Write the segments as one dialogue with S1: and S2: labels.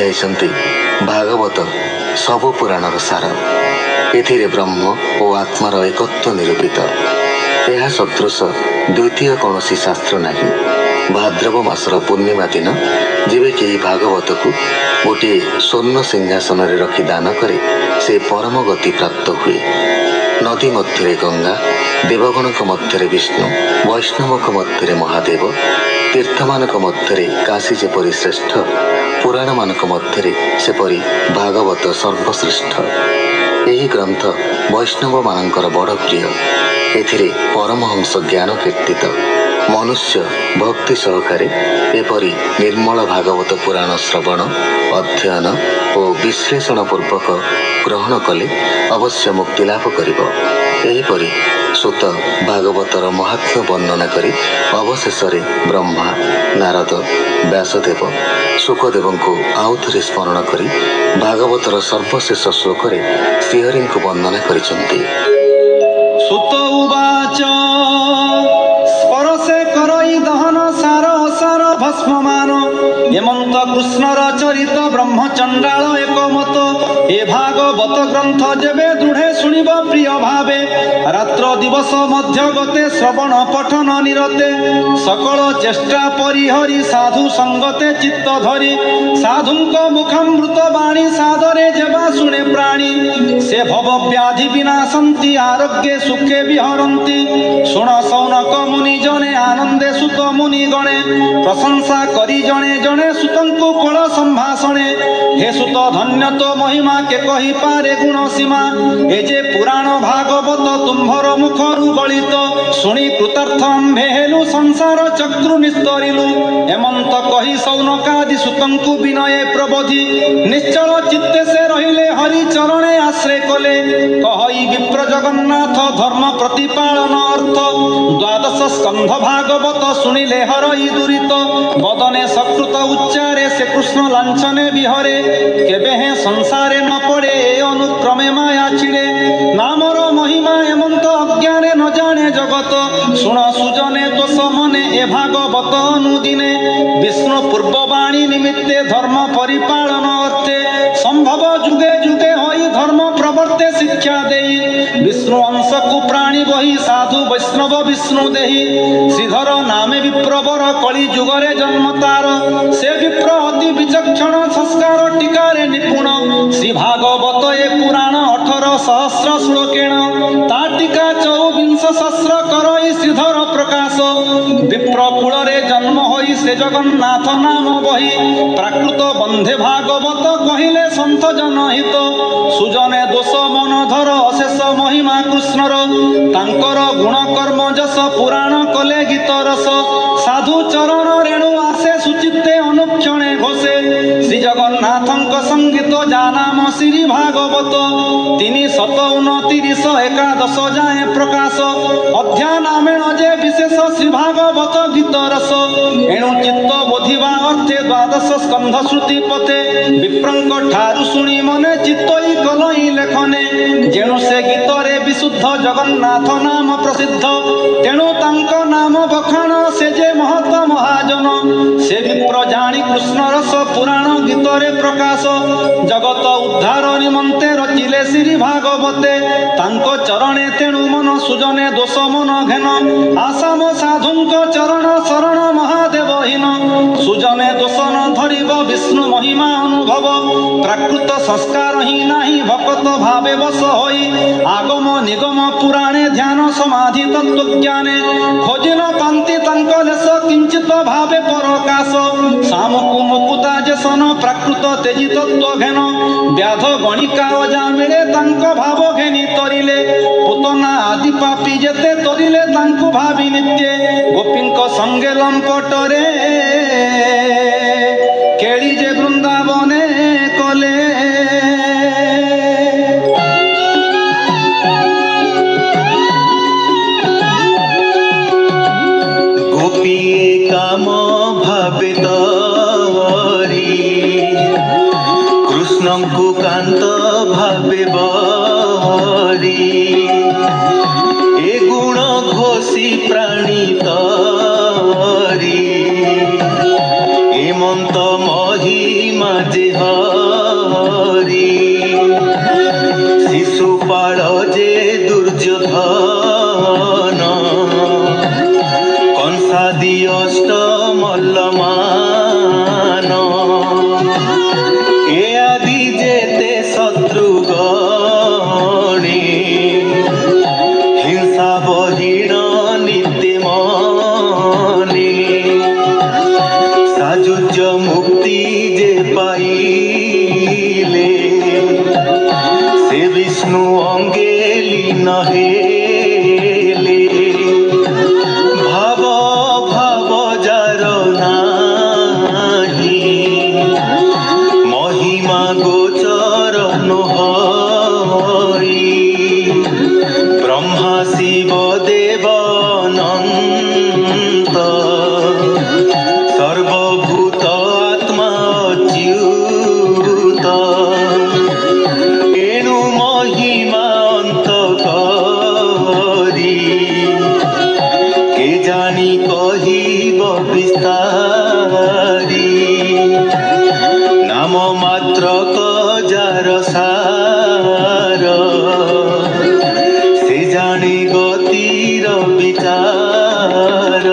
S1: बुझाई भागवत सबु पुराणर सार। एथिरे ब्रह्म और आत्मार एकत्व निरूपित। यह सदृश द्वितीय कौन शास्त्र नहीं। भाद्रव मासर पूर्णिमा दिन जेबे कि भागवत को गोटे स्वर्ण सिंहासन रखी दान करे से परम गति प्राप्त हुए। नदी मध्य गंगा, देवगण मध्य विष्णु, वैष्णव मध्य महादेव, तीर्थमान मध्य काशी जेपरी श्रेष्ठ, पुराण मान मध्य सेपरी भागवत सर्वश्रेष्ठ। यही ग्रंथ वैष्णव मानकर बड़ प्रिय। एथिरे परमहंस ज्ञान कीर्तित। मनुष्य भक्ति सहकारे एपरी निर्मल भागवत पुराण श्रवण, अध्ययन और विश्लेषण पूर्वक ग्रहण कले अवश्य मुक्ति लाभ करिब। एहीपरि सुत भागवतर महात्म्य वर्णना करी अवशेष ब्रह्मा, नारद, व्यासदेव, सुखदेव को आउ थे स्मरण करी भागवतर सर्वशेष श्लोक श्रीहरि को वंदना करिसंती।
S2: सुत उवाच स्पर्शे करई दहन सार असार भस्ममान हेमंत कृष्णर चरित ब्रह्मचंडाल एकमत। ए भागवत ग्रंथ जेबे दृढ़े शुणिब प्रिय भावे रात्र दिवस मध्य गते श्रवण पठन निरते सकल चेष्टा परिहरी साधु संगते चित्त धरी साधुंक मुखामृत बाणी सादरे जेबा शुणे प्राणी से भव व्याधि विनाशंति आरोग्ये सुखे विहरंती। शुण सौनक मुनि जने आनंदे सुत मुनि गणे प्रशंसा करी जने जने सुतंकु कोल संभाषणे। हे सुत धन्य तो महिमा के कही पारे गुण सीमा ए जे पुराण भागवत तुम्भर मुखरु गलित शुणी कृतार्थ आम्भे हेलु संसार चक्रु निस्तरिलु। हेमंत कही सौनकादि सुतंकु विनये प्रबोधि निश्चल चित्ते से रहिले हरि चरणे आश्रय कले। कहई विप्र जगन्नाथ धर्म प्रतिपालन अर्थ द्वादश स्कंध भागवत शुणिले हरई दुरित बदने सकृत उच्चारे से कृष्ण लांछने विहरे केबे हे संसारे न पड़े अनुक्रमे माया छिड़े। नामर महिमा हेमंत अज्ञाने न जाने जगत शुण सुजने दोष मने ए भागवत अनुदिने विष्णु पूर्ववाणी निमित्ते धर्म परिपालन अर्थे संभव जुगे जुगे होई धर्म प्रवर्ते शिक्षा देई विष्णु अंश को प्राणी बही साधु वैष्णव विष्णु देही श्रीधर नामे विप्रवर कली जुगरे जन्म तार से विप्र अति विचक्षण संस्कार टीकारे निपुण श्री भागवत ए पुराण 18 सहस्र श्लोकेण ता टीका 24 सहस्र करई श्रीधर प्रकाश विप्र कूलरे जन्म होई से जगन्नाथ नाम बही प्राकृत बंधे भागवत कहिले संत जनहित सुजने दोष मन धर अशेष महिमा कृष्णर तांकर गुण कर्म जस पुराण कले गीत रस साधु चरण रेणु आसे सुचित्ते अनुक्षणे घोषे श्री जगन्नाथंक संगीत जानाम श्री भागवत 329 एकादश जाए प्रकाश अध्यानामेण जे विशेष श्री भागवत गीत रस एणु चित्त बोधिवा अर्थे द्वादश स्कंध श्रुति पथे विप्रंक ठारु शुणी मने चित्तई कलई लेखने जेणु से गीतरे विशुद्ध जगन्नाथ नाम प्रसिद्ध तेणु तांक नाम बखाण से जे महत महाजन से विप्र जानी कृष्ण रस पुराण गीतरे प्रकाश जगत उद्धार निमंते रचिले श्री भागवते तांको चरणे तेणु मन सुजने दोष मन घेन आसाम साधुंक चरण शरण महादेवहीन सुजने दोष न धरिब विष्णु महिमा अनुभव प्राकृत संस्कार ही नाही भक्त भावे बस होई आगम निगम पुराणे ध्यान समाधि तत्व ज्ञाने खोजिन कांति तांक लेस किंचित भावे परकाश सामकु मुकुता जेसन प्राकृत तेजी तत्व घेन व्याध गणिका अजा मिले तांक भाव घेनी तरिले पुतना आदि पापी जेते तरिले तांकु भावी नित्ये गोपींक संगे लंपटरे केड़ी जे वृंदावने कले।
S3: गोपी काम भावे तरी कृष्ण को कांत भावे बरी ए गुण घोषी प्राणी तरी हेमंत महिमा जे मान ए आदि जेते शत्रु गणे हिंसा बहीन नित्य मने साजुज्य मुक्ति जे पाइले से विष्णु अंगे लीन हेले भाव भाव जार नाही महिमा गोचर नोहरी ब्रह्मा शिव देव अनंत सर्वभूत आत्मा अच्युत एणु महिमा अंत करी के जानी कहिब विस्तारी नाम मात्र जार सार से जाने गतिर विचार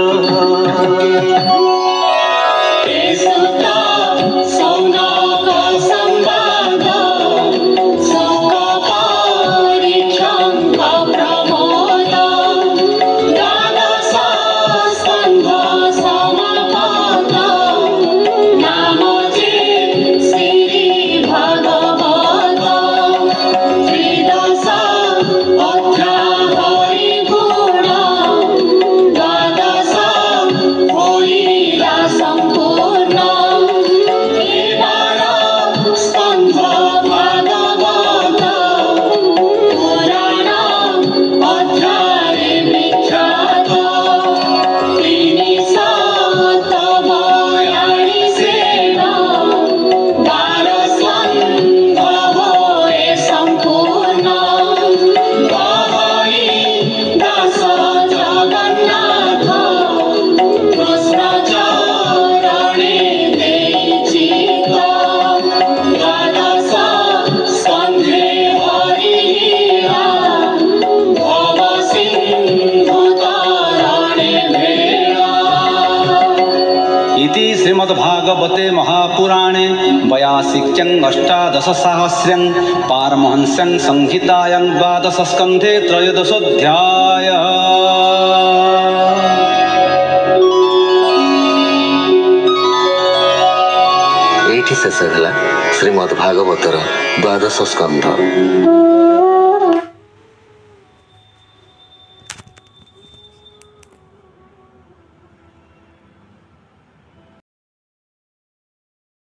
S2: श्रीमद्भागवते महापुराणे 82 अष्टादशसाहस्र्यं पारमहंस्यं संहितायां 12 स्कन्धे 13
S1: एठी शेष होला श्रीमद्भागवतर 12 स्कन्ध।